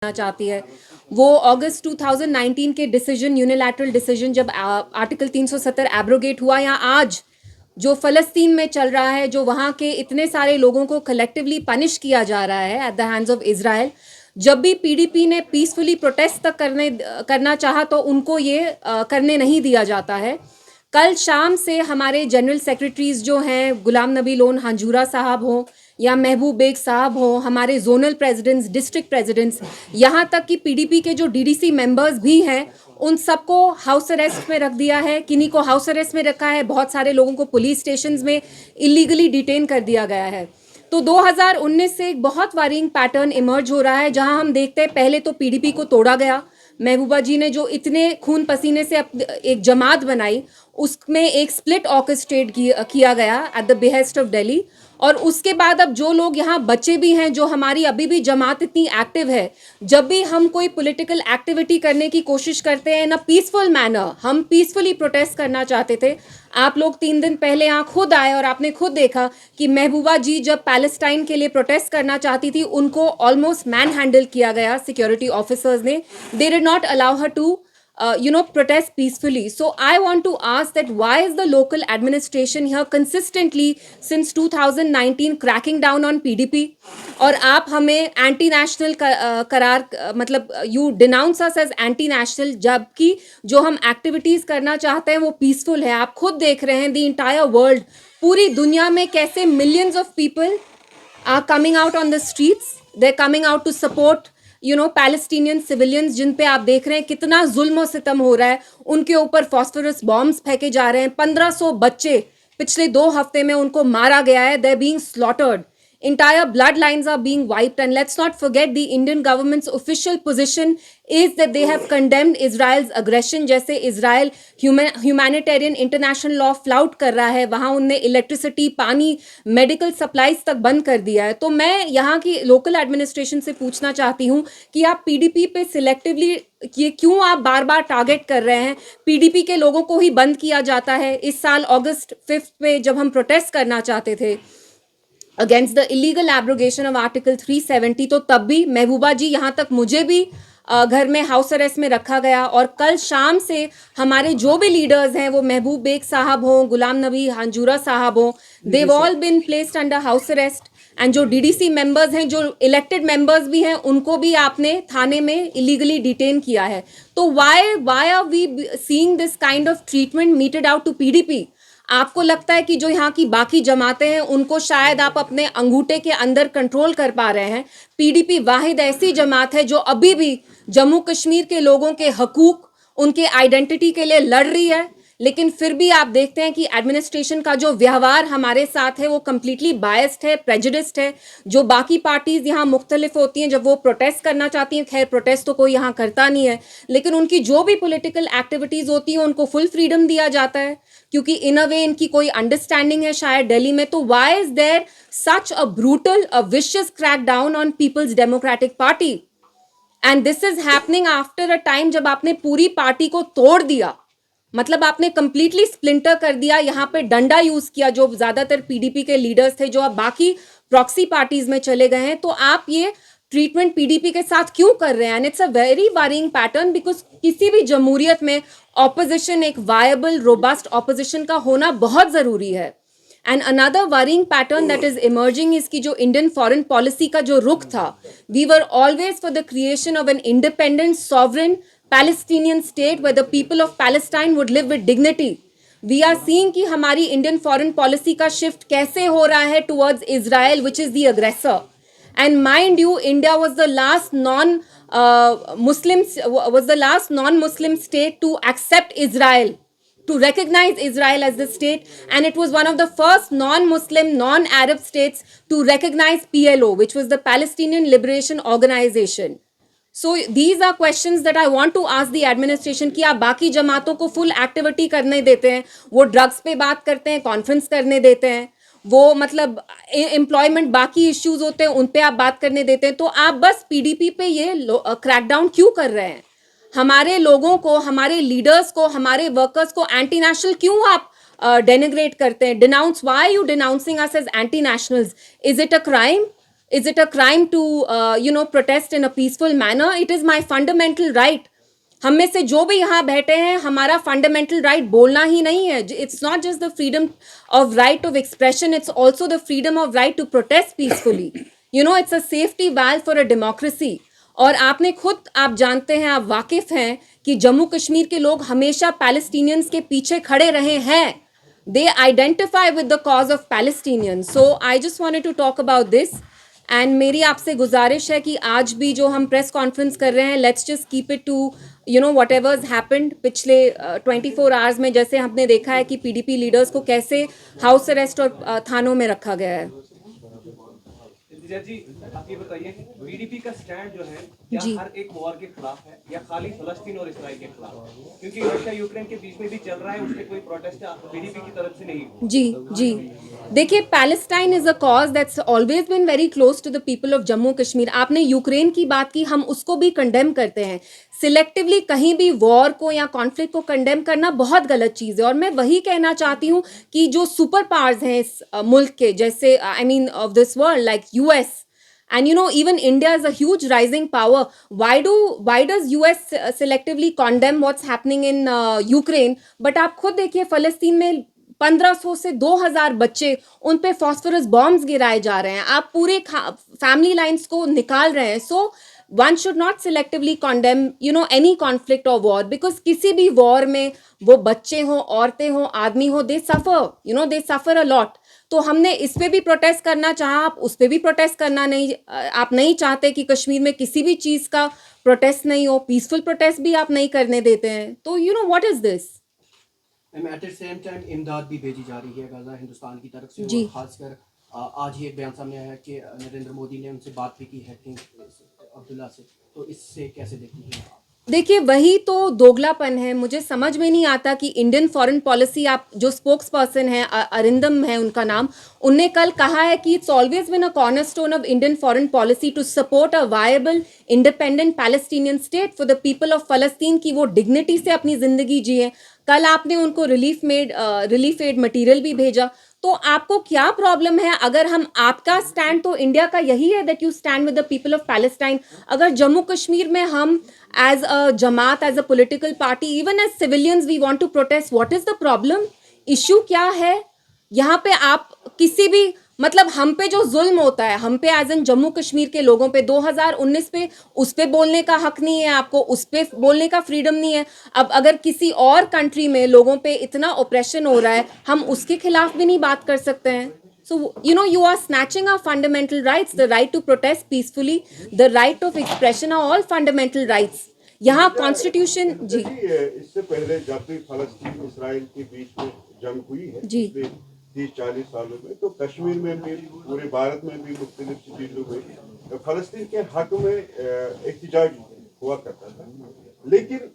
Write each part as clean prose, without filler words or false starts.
चाहती है वो अगस्त 2019 के डिसीजन, यूनिलैटरल डिसीजन, जब आर्टिकल 370 एब्रोगेट हुआ, या आज जो फ़लस्तीन में चल रहा है, जो वहाँ के इतने सारे लोगों को कलेक्टिवली पनिश किया जा रहा है at the hands of Israel. जब भी पीडीपी ने पीसफुली प्रोटेस्ट तक करना चाहा तो उनको ये करने नहीं दिया जाता है। कल शाम से हमारे जनरल सेक्रेटरीज जो हैं, गुलाम नबी लोन हांजूरा साहब हों या महबूब बेग साहब हों, हमारे जोनल प्रेसिडेंट्स, डिस्ट्रिक्ट प्रेसिडेंट्स, यहाँ तक कि पीडीपी के जो डीडीसी मेंबर्स भी हैं, उन सबको हाउस अरेस्ट में रख दिया है। किन्हीं को हाउस अरेस्ट में रखा है, बहुत सारे लोगों को पुलिस स्टेशंस में इलीगली डिटेन कर दिया गया है। तो 2019 से एक बहुत वारिंग पैटर्न इमर्ज हो रहा है, जहां हम देखते हैं पहले तो पीडीपी को तोड़ा गया। महबूबा जी ने जो इतने खून पसीने से एक जमात बनाई, उसमें एक स्प्लिट ऑर्केस्ट्रेट किया गया at the behest of Delhi. और उसके बाद अब जो लोग यहाँ बचे भी हैं, जो हमारी अभी भी जमात इतनी एक्टिव है, जब भी हम कोई पॉलिटिकल एक्टिविटी करने की कोशिश करते हैं इन अ पीसफुल मैनर, हम पीसफुली प्रोटेस्ट करना चाहते थे। आप लोग 3 दिन पहले यहाँ खुद आए और आपने खुद देखा कि महबूबा जी जब पैलेस्टाइन के लिए प्रोटेस्ट करना चाहती थी, उनको ऑलमोस्ट मैन हैंडल किया गया सिक्योरिटी ऑफिसर्स ने। They did not allow her to protest peacefully. So I want to ask that why is the local administration here consistently since 2019 cracking down on PDP? और आप हमें anti national करार, मतलब you denounce us as anti national, जबकि जो हम activities करना चाहते हैं वो पीसफुल है। आप खुद देख रहे हैं द इंटायर वर्ल्ड, पूरी दुनिया में कैसे millions of people are coming out on the streets, they are coming out to support Palestinian civilians, जिन पे आप देख रहे हैं कितना जुल्म और सितम हो रहा है। उनके ऊपर फॉस्फोरस बॉम्ब्स फेंके जा रहे हैं। 1500 बच्चे पिछले 2 हफ्ते में उनको मारा गया है। They are being slaughtered, entire bloodlines are being wiped. And let's not forget the Indian government's official position is that they have condemned Israel's aggression. जैसे Israel humanitarian international law flout कर रहा है, वहाँ उनने इलेक्ट्रिसिटी, पानी, medical supplies तक बंद कर दिया है। तो मैं यहाँ की लोकल एडमिनिस्ट्रेशन से पूछना चाहती हूँ कि आप पीडीपी पे सिलेक्टिवली ये क्यों आप बार बार टारगेट कर रहे हैं? पीडीपी के लोगों को ही बंद किया जाता है। इस साल अगस्त 5 पे जब हम प्रोटेस्ट करना चाहते थे against the illegal abrogation of article 370, तो तब भी महबूबा जी, यहाँ तक मुझे भी घर में हाउस अरेस्ट में रखा गया। और कल शाम से हमारे जो भी लीडर्स हैं, वो महबूब बेग साहब हों, गुलाम नबी हांजूरा साहब हों, they've all been placed under house arrest. And जो डीडीसी मेंबर्स हैं, जो इलेक्टेड मेंबर्स भी हैं, उनको भी आपने थाने में इलीगली डिटेन किया है। तो why are we seeing this kind of treatment meted out to PDP? आपको लगता है कि जो यहाँ की बाकी जमातें हैं उनको शायद आप अपने अंगूठे के अंदर कंट्रोल कर पा रहे हैं? पीडीपी वाहिद ऐसी जमात है जो अभी भी जम्मू कश्मीर के लोगों के हकूक, उनके आइडेंटिटी के लिए लड़ रही है। लेकिन फिर भी आप देखते हैं कि एडमिनिस्ट्रेशन का जो व्यवहार हमारे साथ है वो कम्प्लीटली बायस्ड है, प्रेजुडिस्ड है। जो बाकी पार्टीज यहाँ मुख्तलिफ होती हैं, जब वो प्रोटेस्ट करना चाहती हैं, खैर प्रोटेस्ट तो कोई यहाँ करता नहीं है, लेकिन उनकी जो भी पॉलिटिकल एक्टिविटीज होती हैं उनको फुल फ्रीडम दिया जाता है, क्योंकि इन अ वे इनकी कोई अंडरस्टैंडिंग है शायद दिल्ली में। तो why is there such a brutal, a vicious crack down on People's Democratic Party? And this is happening after a time जब आपने पूरी पार्टी को तोड़ दिया, मतलब आपने कंप्लीटली स्प्लिंटर कर दिया, यहाँ पे डंडा यूज किया, जो ज्यादातर पीडीपी के लीडर्स थे जो अब बाकी प्रॉक्सी पार्टीज में चले गए हैं। तो आप ये ट्रीटमेंट पीडीपी के साथ क्यों कर रहे हैं? And it's a very worrying pattern, because किसी भी जमहूरियत में ऑपोजिशन, एक वायबल रोबस्ट ऑपोजिशन का होना बहुत जरूरी है। And another worrying pattern that is emerging is कि जो इंडियन फॉरेन पॉलिसी का जो रुख था, we were always for the creation of an independent sovereign Palestinian state where the people of Palestine would live with dignity. We are seeing कि हमारी Indian foreign policy का shift कैसे हो रहा है towards Israel, which is the aggressor. And mind you, India was the last non-Muslim state to accept Israel, to recognize Israel as the state, and it was one of the first non-Muslim, non-Arab states to recognize PLO, which was the Palestinian Liberation Organization. So these are questions that I want to ask the administration कि आप बाकी जमातों को full activity करने देते हैं, वो drugs पे बात करते हैं, कॉन्फ्रेंस करने देते हैं, वो मतलब एम्प्लॉयमेंट, बाकी इश्यूज होते हैं उन पे आप बात करने देते हैं, तो आप बस पीडीपी पे ये क्रैकडाउन क्यों कर रहे हैं? हमारे लोगों को, हमारे लीडर्स को, हमारे वर्कर्स को एंटी नेशनल क्यों आप डेनिग्रेट करते हैं? Denounce, why are you denouncing us as anti nationals? Is it a crime? Is it a crime to, protest in a peaceful manner? It is my fundamental right. हम में से जो भी यहाँ बैठे हैं, हमारा फंडामेंटल राइट बोलना ही नहीं है. It's not just the freedom of right of expression, it's also the freedom of right to protest peacefully. It's a safety valve for a democracy. और आपने खुद, आप जानते हैं, आप वाकिफ हैं कि जम्मू कश्मीर के लोग हमेशा पैलेस्टीनियंस के पीछे खड़े रहे हैं. They identify with the cause of Palestinians. So I just wanted to talk about this. And मेरी आपसे गुजारिश है कि आज भी जो हम प्रेस कॉन्फ्रेंस कर रहे हैं, let's just keep it to whatever's happened पिछले 24 आवर्स में. जैसे हमने देखा है कि पीडीपी लीडर्स को कैसे हाउस अरेस्ट और थानों में रखा गया है. जी, आप ये बताइए, पीडीपी का स्टैंड जो है क्या हर एक वॉर के खिलाफ है या खाली फलस्तीन और इसराइल के खिलाफ? क्योंकि रशिया यूक्रेन के बीच में भी चल रहा है, उसके कोई प्रोटेस्ट पीडीपी की तरफ से नहीं. जी, देखिए, Palestine is a cause that's always been very close to the people of Jammu Kashmir. आपने यूक्रेन की बात की, हम उसको भी कंडेम करते हैं. सिलेक्टिवली कहीं भी वॉर को या कॉन्फ्लिक्ट को कंडेम करना बहुत गलत चीज़ है. और मैं वही कहना चाहती हूँ कि जो सुपर पावर्स हैं इस मुल्क के, जैसे I mean of this world, like US, and even India is a huge rising power. Why does US selectively condemn what's happening in Ukraine? But आप खुद देखिए, फलस्तीन में 1500 से 2000 बच्चे, उन पे फॉस्फोरस बॉम्ब्स गिराए जा रहे हैं. आप पूरे फैमिली लाइन्स को निकाल रहे हैं. सो one should not selectively condemn any conflict or war, because किसी भी वॉर में वो बच्चे हों, औरतें हों, आदमी हो, they suffer a lot. तो हमने इस पे भी प्रोटेस्ट करना चाहा, आप उस पे भी प्रोटेस्ट करना नहीं, आप नहीं चाहते कि कश्मीर में किसी भी चीज़ का प्रोटेस्ट नहीं हो, पीसफुल प्रोटेस्ट भी आप नहीं करने देते हैं. तो what is this? At the same time इमदाद भी भेजी जा रही है गाजा हिंदुस्तान की तरफ से. जी. खासकर आज ही एक बयान सामने आया है कि नरेंद्र मोदी ने उनसे बात भी की है अब्दुल्ला से. तो इससे कैसे देखती हैं आप? देखिए, वही तो दोगलापन है. मुझे समझ में नहीं आता कि इंडियन फॉरेन पॉलिसी, आप जो स्पोक्स पर्सन है, अरिंदम है उनका नाम, उनने कल कहा है कि it's always been a cornerstone of Indian foreign policy to support a viable independent Palestinian state for the people of फलस्तीन, की वो डिग्निटी से अपनी जिंदगी जिए. कल आपने उनको रिलीफ एड मटेरियल भी भेजा. तो आपको क्या प्रॉब्लम है? अगर हम, आपका स्टैंड तो इंडिया का यही है that you stand with the people of Palestine. अगर जम्मू कश्मीर में हम as a Jamaat, as a political party, even as civilians we want to protest, what is the problem? Issue क्या है यहाँ पे? आप किसी भी, मतलब हम पे जो जुल्म होता है, हम पे एज एन जम्मू कश्मीर के लोगों पे 2019 पे, उस पे बोलने का हक नहीं है आपको, उस पे बोलने का फ्रीडम नहीं है. अब अगर किसी और कंट्री में लोगों पे इतना ऑपरेशन हो रहा है, हम उसके खिलाफ भी नहीं बात कर सकते हैं. सो you are snatching our fundamental rights. The right to protest peacefully, the right of expression are all fundamental rights. यहाँ कॉन्स्टिट्यूशन. जी, इससे पहले जब भी फलस्तीन इसराइल के बीच में जंग हुई है जी, 30-40 सालों में, तो कश्मीर में भी, पूरे भारत में भी मुख्तलिफ चीजों में फलस्तीन के हक में एहतजाज हुआ करता था. लेकिन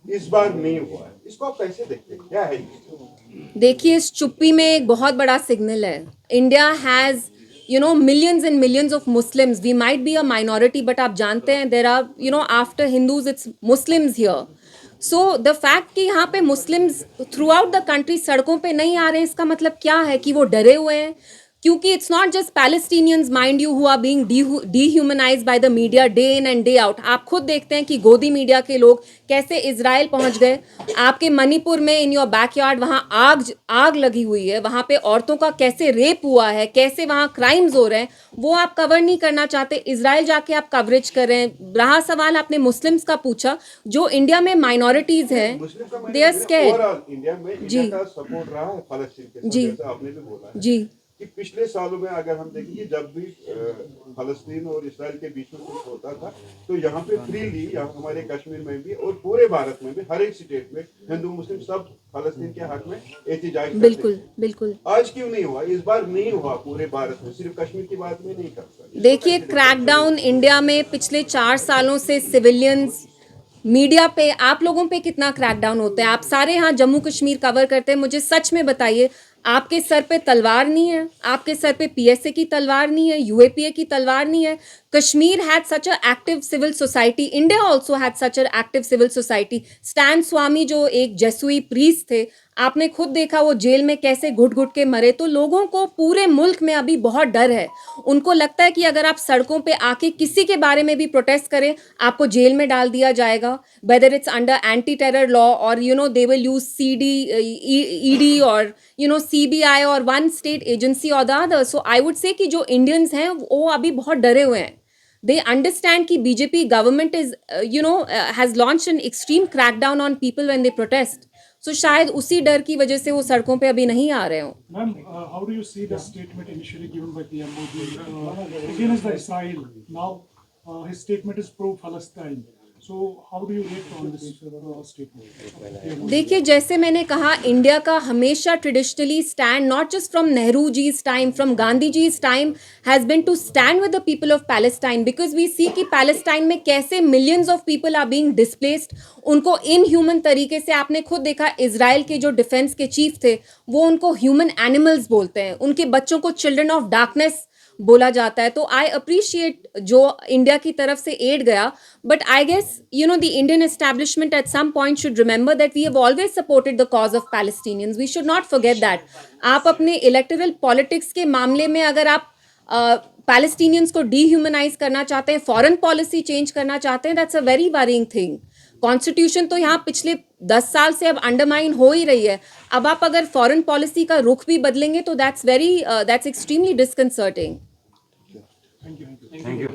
इस बार नहीं हुआ है. इसको आप कैसे देखते हैं? क्या है ये? देखिए, इस चुप्पी में एक बहुत बड़ा सिग्नल है. India has millions and millions of Muslims. We might be a minority, but आप जानते हैं there are after Hindus it's Muslims here. So the fact कि यहाँ पे Muslims throughout the country सड़कों पे नहीं आ रहे हैं, इसका मतलब क्या है? कि वो डरे हुए हैं. क्योंकि it's not just Palestinians, mind you, who are being dehumanised by the media day in and day out. आप खुद देखते हैं कि गोदी मीडिया के लोग कैसे इजराइल पहुंच गए. आपके मणिपुर में इन योर बैकयार्ड वहाँ आग लगी हुई है, वहाँ पे औरतों का कैसे रेप हुआ है, कैसे वहाँ क्राइम्स हो रहे हैं, वो आप कवर नहीं करना चाहते. इजराइल जाके आप कवरेज कर रहे हैं. रहा सवाल आपने मुस्लिम्स का पूछा, जो इंडिया में माइनॉरिटीज हैं, दे आर स्कैर्ड. इंडिया में जी, का सपोर्ट रहा है फलस्तीन के साथ, जी, जैसे आपने भी बोला है जी, कि पिछले सालों में अगर हम देखेंगे, जब भी फलस्तीन और इसराइल के बीच में कुछ होता था, तो यहाँ पे फ्रीली, यहाँ हमारे कश्मीर में भी और पूरे भारत में भी, हर एक स्टेट में हिंदू मुस्लिम सब फलस्तीन के हक में एहतजाज करते. बिल्कुल बिल्कुल. आज क्यों नहीं हुआ? इस बार नहीं हुआ पूरे भारत में, सिर्फ कश्मीर की बात में नहीं करता. देखिए, क्रैकडाउन इंडिया में पिछले 4 सालों से सिविलियंस, मीडिया पे, आप लोगों पे कितना क्रैकडाउन होता है? आप सारे यहाँ जम्मू कश्मीर कवर करते हैं. मुझे सच में बताइए, आपके सर पे तलवार नहीं है? आपके सर पे पीएसए की तलवार नहीं है? यूएपीए की तलवार नहीं है? Kashmir had such an active civil society. India also had such an active civil society. Stan Swami जो एक जेसुई प्रीस्ट थे, आपने खुद देखा वो जेल में कैसे घुट घुट के मरे. तो लोगों को पूरे मुल्क में अभी बहुत डर है. उनको लगता है कि अगर आप सड़कों पे आके किसी के बारे में भी प्रोटेस्ट करें, आपको जेल में डाल दिया जाएगा. Whether it's under anti-terror law or they will use ED or CBI or one state agency or the other. So I would say कि जो Indians हैं वो अभी बहुत डरे हुए हैं. They understand कि BJP government is has launched an extreme crackdown on people when they protest. So शायद उसी डर की वजह से वो सड़कों पे अभी नहीं आ रहे हो. Ma'am, how do you see the statement initially given by PM Modi against the Israel? Now his statement is pro-Palestine. So how do you react on this statement? देखिए, जैसे मैंने कहा, इंडिया का हमेशा traditionally stand, not just from Nehru जी's time, from Gandhi जी's time, has been to stand with the people of Palestine. Because we see कि Palestine में कैसे millions of people are being displaced. उनको इनह्यूमन तरीके से, आपने खुद देखा इजराइल के जो डिफेंस के चीफ थे वो उनको ह्यूमन एनिमल्स बोलते हैं. उनके बच्चों को चिल्ड्रन ऑफ डार्कनेस बोला जाता है. तो आई अप्रिशिएट जो इंडिया की तरफ से एड गया. But I guess the Indian establishment at some point should remember that we have always supported the cause of Palestinians. We should not forget that. आप अपने इलेक्टोरल पॉलिटिक्स के मामले में अगर आप पैलेस्टीनियंस को डीह्यूमनाइज करना चाहते हैं, फॉरेन पॉलिसी चेंज करना चाहते हैं, that's a very worrying thing. Constitution तो यहाँ पिछले 10 साल से अब अंडरमाइन हो ही रही है. अब आप अगर फॉरेन पॉलिसी का रुख भी बदलेंगे तो that's extremely disconcerting. Thank you.